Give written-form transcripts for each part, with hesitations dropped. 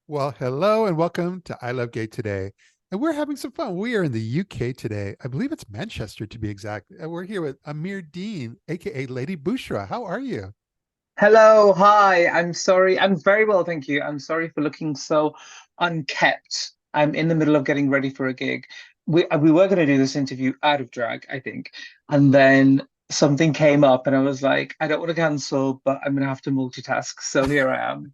Well, hello and welcome to I Love Gay today. And we're having some fun. We are in the UK today. I believe it's Manchester to be exact. And we're here with Amir Dean, aka Lady Bushra. How are you? Hello, hi. I'm sorry. I'm very well, thank you. I'm sorry for looking so unkept. I'm in the middle of getting ready for a gig. We were going to do this interview out of drag, I think, and then something came up, and I was like, I don't want to cancel, but I'm going to have to multitask. So here I am,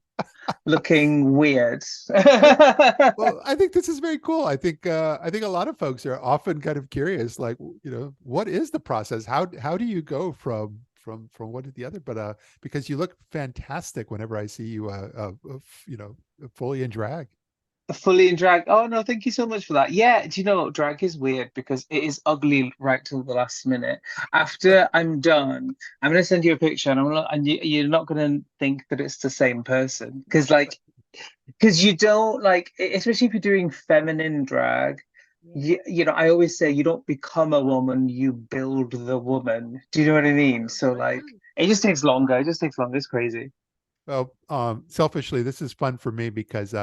looking weird. Well, I think this is very cool. I think a lot of folks are often kind of curious, like, what is the process? How do you go from one to the other? But because you look fantastic whenever I see you fully in drag. Fully in drag. Oh no, thank you so much for that. Yeah, do you know what? Drag is weird because it is ugly right till the last minute. After I'm done, I'm gonna send you a picture, and you're not gonna think that it's the same person because you don't especially if you're doing feminine drag. I always say you don't become a woman, you build the woman. Do you know what I mean? So Right, like, right. it just takes longer. It just takes longer. It's crazy. Well, selfishly, this is fun for me because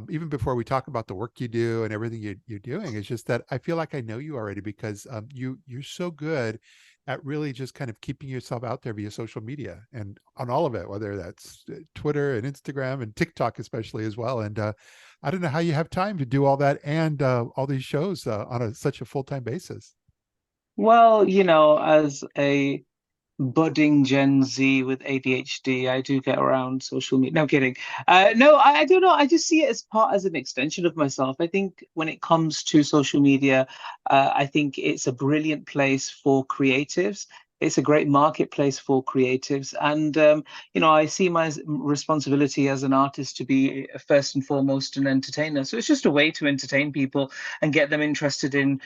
even before we talk about the work you do and everything you're doing, it's just that I feel like I know you already because you're so good at really just kind of keeping yourself out there via social media and on all of it, whether that's Twitter and Instagram and TikTok especially as well. And I don't know how you have time to do all that and all these shows on such a full-time basis. Well, as a budding Gen Z with ADHD, I do get around social media. No I'm kidding. No, I don't know. I just see it as an extension of myself. I think when it comes to social media, I think it's a brilliant place for creatives. It's a great marketplace for creatives. And, I see my responsibility as an artist to be first and foremost an entertainer. So it's just a way to entertain people and get them interested in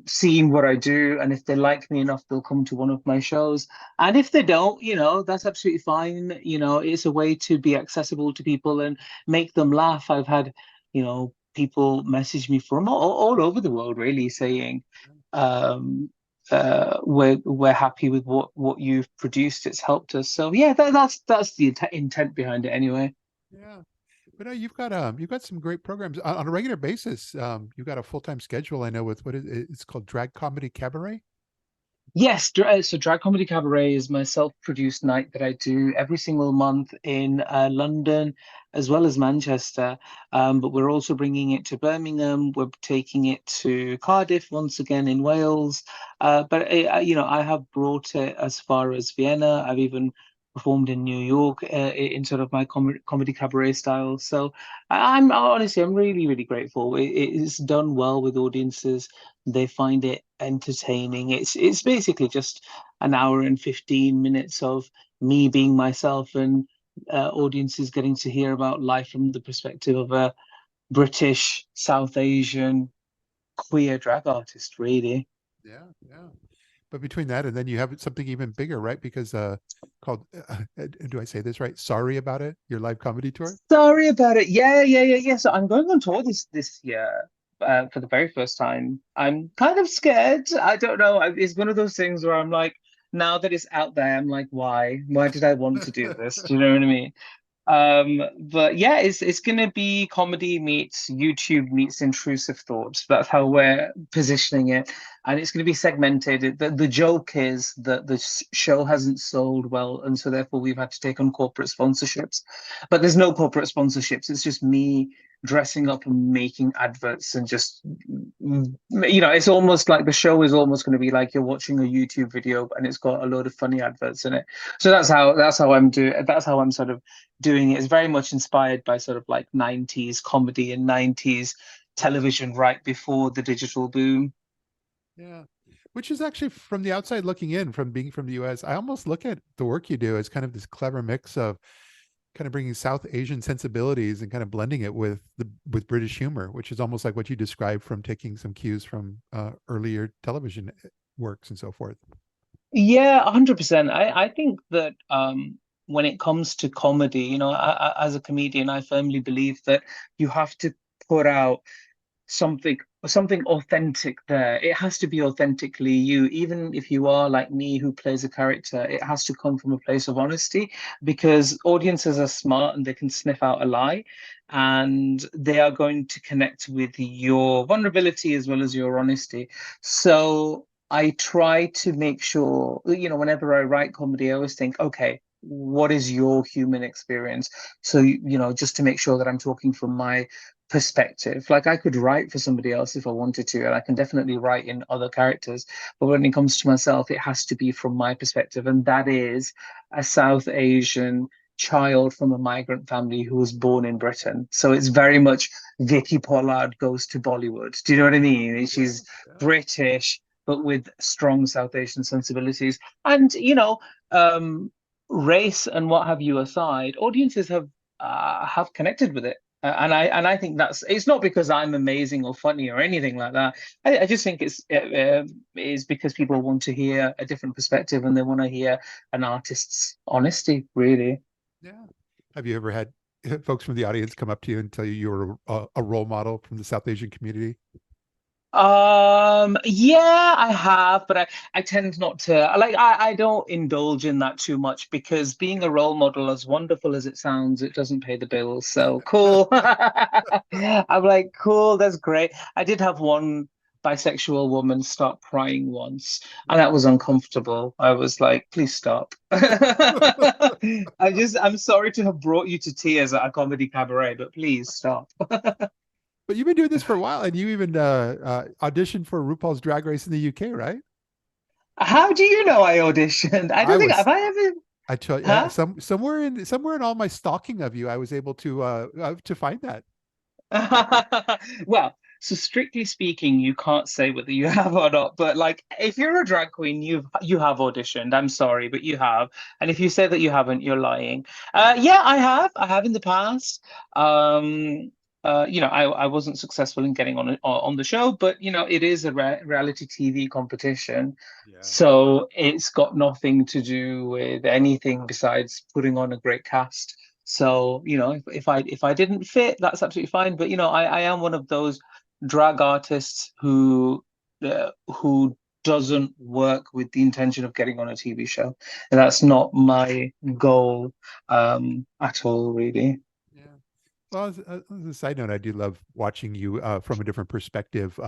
seeing what I do. And if they like me enough, they'll come to one of my shows. And if they don't, that's absolutely fine. It's a way to be accessible to people and make them laugh. I've had, people message me from all over the world, really, saying, um, we're happy with what you've produced. It's helped us. So yeah, that's the intent behind it anyway. Yeah. But no, you've got some great programs on a regular basis. You've got a full-time schedule. I know with what is it's called Drag Comedy Cabaret. Yes, so Drag Comedy Cabaret is my self-produced night that I do every single month in London as well as Manchester. But we're also bringing it to Birmingham. We're taking it to Cardiff once again in Wales. I have brought it as far as Vienna. I've even performed in New York in sort of my comedy cabaret style. So I'm really, really grateful. It's done well with audiences. They find it entertaining. It's basically just an hour and 15 minutes of me being myself and audiences getting to hear about life from the perspective of a British, South Asian, queer drag artist, really. Yeah, yeah. But between that and then you have something even bigger, right? Because called do I say this right? Sorry About It, your live comedy tour. Sorry about it. Yeah, yeah, yeah, yeah. So I'm going on tour this year for the very first time. I'm kind of scared. I don't know. It's one of those things where I'm like, now that it's out there, I'm like, why? Why did I want to do this? Do you know what I mean? But yeah, it's gonna be comedy meets YouTube meets intrusive thoughts. That's how we're positioning it, and it's gonna be segmented. The joke is that the show hasn't sold well, and so therefore we've had to take on corporate sponsorships. But there's no corporate sponsorships. It's just me dressing up and making adverts and just it's almost like the show is almost going to be like you're watching a YouTube video and it's got a load of funny adverts in it. So that's how I'm sort of doing it. Is very much inspired by sort of like 90s comedy and 90s television right before the digital boom. Yeah. Which is actually from the outside looking in, from being from the US, I almost look at the work you do as kind of this clever mix of kind of bringing South Asian sensibilities and kind of blending it with British humor, which is almost like what you described from taking some cues from earlier television works and so forth. Yeah, 100%. I think that when it comes to comedy, as a comedian, I firmly believe that you have to put out something something authentic there. It has to be authentically you. Even if you are like me who plays a character, it has to come from a place of honesty because audiences are smart and they can sniff out a lie and they are going to connect with your vulnerability as well as your honesty. So I try to make sure, whenever I write comedy, I always think, okay, what is your human experience? So, just to make sure that I'm talking from my perspective. Like I could write for somebody else if I wanted to, and I can definitely write in other characters. But when it comes to myself, it has to be from my perspective, and that is a South Asian child from a migrant family who was born in Britain. So it's very much Vicky Pollard goes to Bollywood. Do you know what I mean? Yeah, She's yeah, British, but with strong South Asian sensibilities. And race and what have you aside, audiences have connected with it. And I think that's it's not because I'm amazing or funny or anything like that. I just think it is because people want to hear a different perspective and they want to hear an artist's honesty, really. yeah. Have you ever had folks from the audience come up to you and tell you you're a role model from the South Asian community? Yeah, I have, but I tend not to like I don't indulge in that too much because being a role model, as wonderful as it sounds, it doesn't pay the bills. So cool. I'm like, cool, that's great. I did have one bisexual woman start crying once, and that was uncomfortable. I was like, please stop. I'm sorry to have brought you to tears at a comedy cabaret, but please stop. But you've been doing this for a while, and you even auditioned for RuPaul's Drag Race in the UK, right? How do you know I auditioned? I I don't think was, have I ever, I tell you, huh? somewhere in all my stalking of you, I was able to find that. Well, so strictly speaking, you can't say whether you have or not, but like if you're a drag queen, you have auditioned. I'm sorry, but you have. And if you say that you haven't, you're lying. Yeah, I have. I have in the past. I wasn't successful in getting on the show, but it is a reality TV competition. Yeah, So it's got nothing to do with anything besides putting on a great cast. So, if I didn't fit, that's absolutely fine. But I am one of those drag artists who doesn't work with the intention of getting on a TV show. And that's not my goal at all, really. yeah. Well, as a side note, I do love watching you from a different perspective.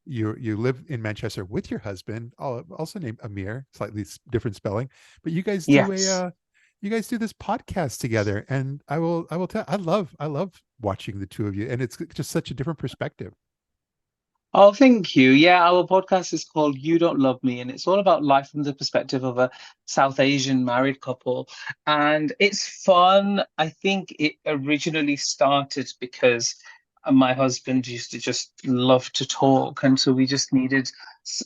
You live in Manchester with your husband, also named Amir, slightly different spelling, but Yes. you guys do this podcast together, and I will tell I love watching the two of you, and it's just such a different perspective. Oh, thank you. Yeah, our podcast is called You Don't Love Me, and it's all about life from the perspective of a South Asian married couple. And it's fun. I think it originally started because my husband used to just love to talk, and so we just needed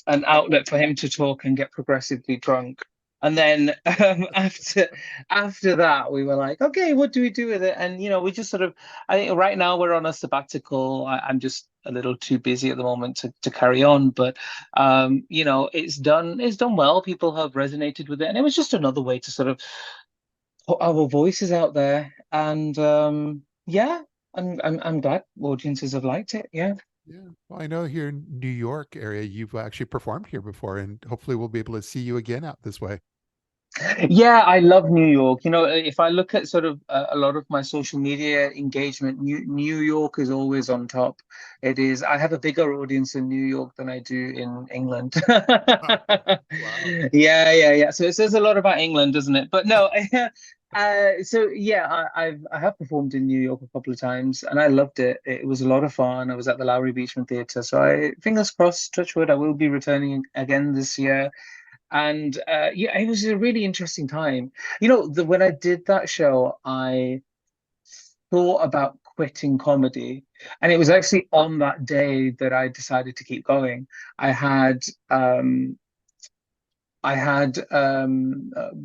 an outlet for him to talk and get progressively drunk. And then after that, we were like, okay, what do we do with it? And we just sort of I think right now we're on a sabbatical. I'm just a little too busy at the moment to carry on, but it's done well. People have resonated with it, and it was just another way to sort of put our voices out there. And yeah, I'm glad audiences have liked it. Yeah. Yeah. Well, I know here in New York area, you've actually performed here before, and hopefully we'll be able to see you again out this way. Yeah, I love New York. If I look at sort of a lot of my social media engagement, New York is always on top. It is. I have a bigger audience in New York than I do in England. Wow. Yeah, yeah, yeah. So it says a lot about England, doesn't it? But no, so yeah, I have performed in New York a couple of times, and I loved it. It was a lot of fun. I was at the Lowry Beachman Theatre, so fingers crossed, touch wood, I will be returning again this year. And yeah, it was a really interesting time. When I did that show, I thought about quitting comedy, and it was actually on that day that I decided to keep going. I had um,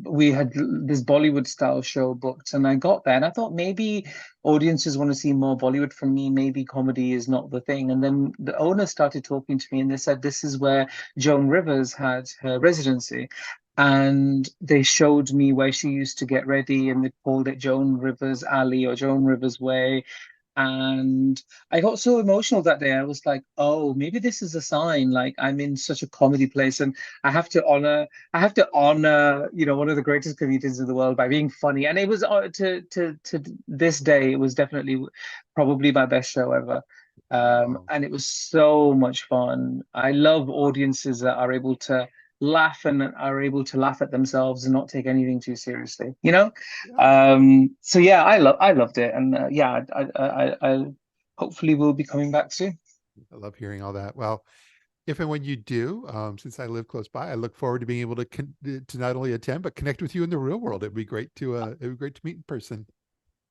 we had this Bollywood style show booked, and I got there, and I thought maybe audiences want to see more Bollywood from me. Maybe comedy is not the thing. And then the owner started talking to me, and they said this is where Joan Rivers had her residency. And they showed me where she used to get ready, and they called it Joan Rivers Alley or Joan Rivers Way. And I got so emotional that day. I was like, oh, maybe this is a sign. Like I'm in such a comedy place, and I have to honor, one of the greatest comedians in the world by being funny. And it was to this day, it was definitely probably my best show ever. Wow. And it was so much fun. I love audiences that are able to laugh and are able to laugh at themselves and not take anything too seriously, you know? Yeah. So yeah, I loved it, and yeah, I hopefully will be coming back soon. I love hearing all that. Well, if and when you do, since I live close by, I look forward to being able to to not only attend but connect with you in the real world. It'd be great to meet in person.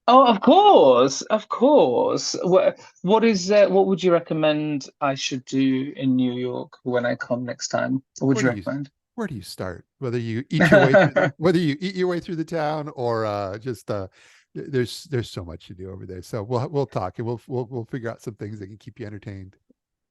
Oh, of course, of course. What would you recommend I should do in New York when I come next time? What would Where you do you recommend? where do you start? Whether you eat your way through the town or just there's so much to do over there. So we'll talk and we'll figure out some things that can keep you entertained.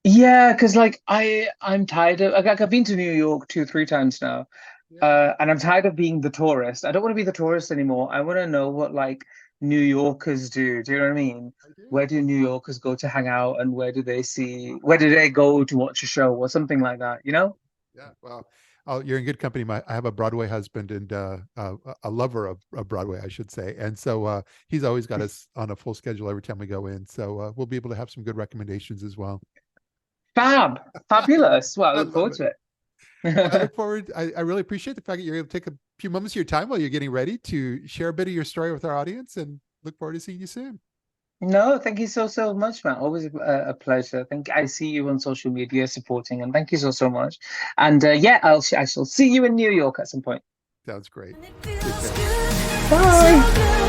Yeah, because like I'm tired of like I've been to New York two, three times now. Yeah, And I'm tired of being the tourist. I don't want to be the tourist anymore. I want to know what like New Yorkers do. Do you know what I mean? I do. Where do New Yorkers go to hang out, and where do they go to watch a show or something like that, you know? Yeah. Well, oh, you're in good company. I have a Broadway husband and a lover of Broadway, I should say. And so he's always got us on a full schedule every time we go in. So we'll be able to have some good recommendations as well. Fab, fabulous. Well, I I look love forward it. to Well, I it. look forward. I really appreciate the fact that you're able to take a few moments of your time while you're getting ready to share a bit of your story with our audience and look forward to seeing you soon. No, thank you so much, man. Always a pleasure. Thank I see you on social media supporting, and thank you so much. And yeah, I shall see you in New York at some point. Sounds great. And it Take feels care. good, so Bye. good.